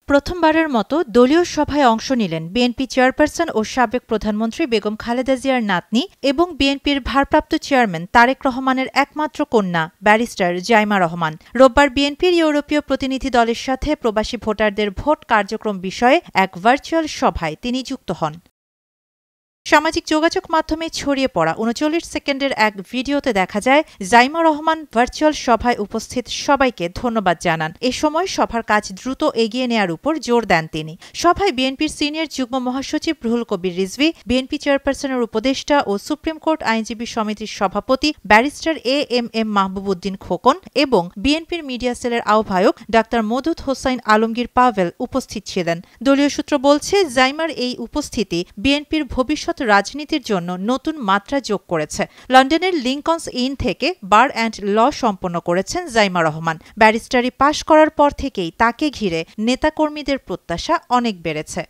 প্রথমবারের মতো দলীয় সভায় অংশ নিলেন বিএনপি চেয়ারপারসন ও সাবেক প্রধানমন্ত্রী বেগম খালেদা জিয়ার নাতনি এবং বিএনপির ভারপ্রাপ্ত চেয়ারম্যান তারেক রহমানের একমাত্র কন্যা ব্যারিস্টার জাইমা রহমান। রোববার বিএনপির ইউরোপীয় প্রতিনিধি দলের সাথে প্রবাসী ভোটারদের ভোট কার্যক্রম বিষয়ে এক ভার্চুয়াল সভায় তিনি যুক্ত হন। সামাজিক যোগাযোগ মাধ্যমে ছড়িয়ে পড়া ৩৯ সেকেন্ডের এক ভিডিওতে দেখা যায় জাইমা রহমান ভার্চুয়াল সভায় উপস্থিত সবাইকে ধন্যবাদ জানান। এ সময় সভার কাজ দ্রুত এগিয়ে নেয়ার উপর জোর দেন তিনি। সভায় বিএনপির সিনিয়র যুগ্ম মহাসচিব রুহুল কবির রিজভী, বিএনপি চেয়ারপারসনের উপদেষ্টা ও সুপ্রিম কোর্ট আইনজীবী সমিতির সভাপতি ব্যারিস্টার এএমএম মাহবুব উদ্দিন খোকন এবং বিএনপির মিডিয়া সেলের আহ্বায়ক ডাক্তার মওদুদ হোসাইন আলমগীর পাভেল উপস্থিত ছিলেন। দলীয় সূত্র বলছে, জাইমার এই উপস্থিতি বিএনপির ভবিষ্যৎ রাজনীতির জন্য নতুন মাত্রা যোগ করেছে। লন্ডনের লিংকনস ইন থেকে বার অ্যান্ড ল সম্পন্ন করেছেন জাইমা রহমান। ব্যারিস্টারি পাশ করার পর থেকেই তাকে ঘিরে নেতাকর্মীদের প্রত্যাশা অনেক বেড়েছে।